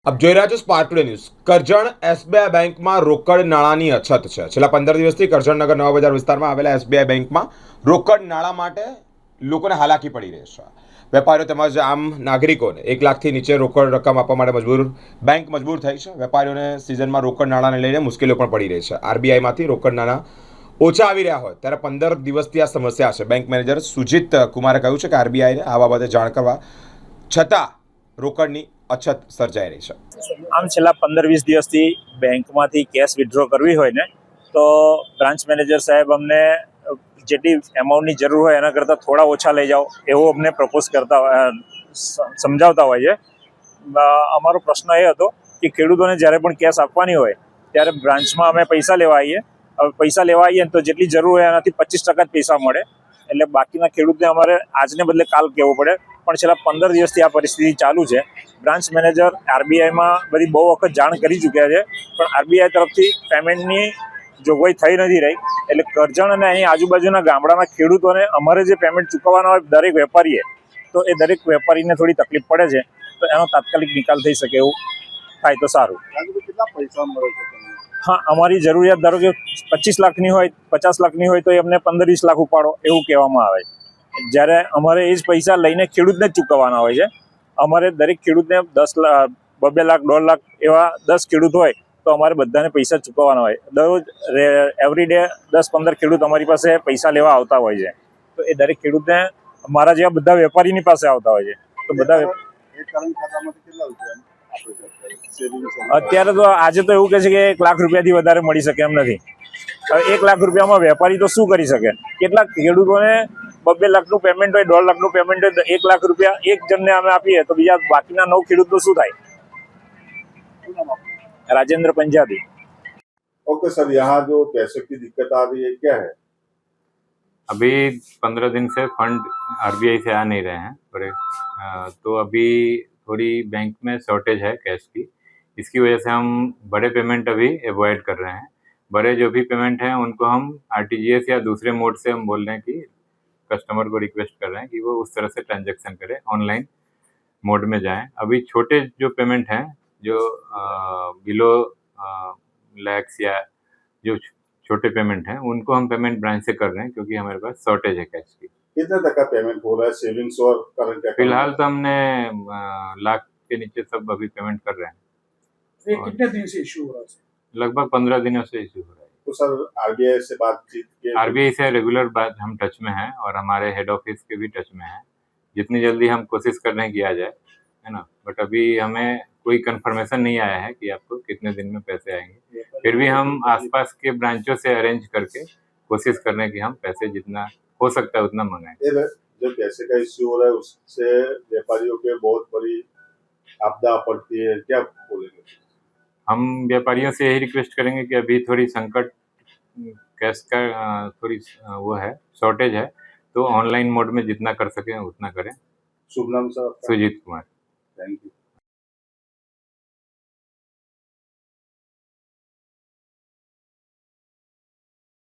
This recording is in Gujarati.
આપ જોઈ રહ્યા છો spark today news. Karjan SBI બેંકમાં રોકડ નાણાંની અછત છે. છેલ્લા 15 દિવસથી કરજણનગર નવા બજાર વિસ્તારમાં આવેલા એસબીઆઈ બેંકમાં રોકડ નાણાં માટે લોકોને હાલાકી પડી રહી છે. વેપારીઓ તેમજ આમ નાગરિકોને 1 લાખથી નીચે રોકડ રકમ આપવા માટે બેંક મજબૂર થઈ છે. વેપારીઓને સિઝનમાં રોકડ નાણાંને લઈને મુશ્કેલીઓ પણ પડી રહી છે. આરબીઆઈમાંથી રોકડ નાણાં ઓછા આવી રહ્યા હોય ત્યારે 15 દિવસથી આ સમસ્યા છે. બેંક મેનેજર સુજીત કુમારે કહ્યું છે કે આરબીઆઈને આ બાબતે જાણ કરવા છતાં રોકડની અછત સર્જાઈ રહી છે. આમ છેલ્લા 15-20 દિવસથી બેંકમાંથી કેશ વિથડ્રો કરવી હોય ને તો બ્રાન્ચ મેનેજર સાહેબ અમને જેટલી એમાઉન્ટની જરૂર હોય એના કરતાં થોડા ઓછા લઈ જાઓ એવું અમને પ્રપોઝ કરતા સમજાવતા હોય છે. અમારો પ્રશ્ન એ હતો કે ખેડૂતોને જ્યારે પણ કેશ આપવાની હોય ત્યારે બ્રાન્ચમાં અમે પૈસા લેવા આવીએ. હવે પૈસા લેવા આવીએ તો જેટલી જરૂર હોય એનાથી 25% જ પૈસા મળે, એટલે બાકીના ખેડૂતને અમારે આજને બદલે કાલ કહેવું પડે. પણ છેલ્લા 15 દિવસથી આ પરિસ્થિતિ ચાલુ છે. બ્રાન્ચ મેનેજર આરબીઆઈમાં બધી બહુ વખત જાણ કરી ચૂક્યા છે, પણ આરબીઆઈ તરફથી પેમેન્ટની જોગવાઈ થઈ નથી રહી. એટલે કરજણ અને અહીં આજુબાજુના ગામડાના ખેડૂતોને અમારે જે પેમેન્ટ ચૂકવવાના હોય દરેક વેપારીએ, તો એ દરેક વેપારીને થોડી તકલીફ પડે છે. તો એનો તાત્કાલિક નિકાલ થઈ શકે એવું થાય તો સારું. કેટલા પૈસા મળે છે? હા, અમારી જરૂરિયાત ધારો કે 25 લાખની હોય, 50 લાખની હોય તો એમને 15-20 લાખ ઉપાડો એવું કહેવામાં આવે. જ્યારે અમારે એ જ પૈસા લઈને ખેડૂતને જ ચૂકવવાના હોય છે. અમારે દરેક ખેડૂતને 10 લાખ, 2 લાખ, 1.5 લાખ એવા 10 ખેડૂત હોય તો અમારે બધાને પૈસા ચૂકવવાના હોય. દરરોજ એવરી ડે 10-15 ખેડૂત અમારી પાસે પૈસા લેવા આવતા હોય છે. તો એ દરેક ખેડૂતને મારા જેવા બધા વેપારીની પાસે આવતા હોય છે. તો બધા અત્યારે તો આજે તો એવું કહે છે કે 1 લાખ રૂપિયાથી વધારે મળી શકે એમ નથી. હવે 1 લાખ રૂપિયામાં વેપારી તો શું કરી શકે? કેટલાક ખેડૂતોને 2 લાખનું પેમેન્ટ હોય, 1.5 લાખનું પેમેન્ટ હોય, 1 લાખ રૂપિયા એક જણને અમે આપીએ તો બીજા બાકીના 9 ખેડૂતનું શું થાય? राजेंद्र पंजाबी। ओके सर, यहाँ जो पैसे की दिक्कत आ रही है क्या है? अभी 15 दिन से फंड आरबीआई से आ नहीं रहे हैं बड़े, तो अभी थोड़ी बैंक में शॉर्टेज है कैश की. इसकी वजह से हम बड़े पेमेंट अभी अवॉइड कर रहे हैं. बड़े जो भी पेमेंट हैं उनको हम आरटीजीएस या दूसरे मोड से हम बोल रहे हैं कि कस्टमर को रिक्वेस्ट कर रहे हैं कि वो उस तरह से ट्रांजैक्शन करें, ऑनलाइन मोड में जाएं. अभी छोटे जो पेमेंट हैं, जो बिलो लैक्स या जो छोटे पेमेंट हैं उनको हम पेमेंट ब्रांच से कर रहे हैं क्योंकि हमारे पास शॉर्टेज है कैश की. कितने तक का पेमेंट हो रहा है सेविंग्स और करंट अकाउंट? फिलहाल तो हमने लाख के नीचे सब अभी पेमेंट कर रहे हैं. ये कितने दिन से इशू हो रहा है? लगभग 15 दिनों से इशू हो रहा है. तो सर आरबीआई से बातचीत के? आरबीआई से रेगुलर बात हम टच में हैं और हमारे हेड ऑफिस के भी टच में हैं. जितनी जल्दी हम कोशिश कर रहे हैं किया जाए, है ना. बट अभी हमें कोई कंफर्मेशन नहीं आया है कि आपको कितने दिन में पैसे आएंगे. फिर भी हम आसपास के ब्रांचों से अरेंज करके कोशिश कर रहे हैं कि हम पैसे जितना हो सकता है उतना मंगाएं. जो पैसे का इश्यू हो रहा है उससे व्यापारियों के बहुत बड़ी आपदा पड़ती है, क्या बोलेंगे? हम व्यापारियों से यही रिक्वेस्ट करेंगे कि अभी थोड़ी संकट, कैश का थोड़ी वो है, शॉर्टेज है, तो ऑनलाइन मोड में जितना कर सकें उतना करें. शुभ नाम sir? Sujit Kumar. Thank you.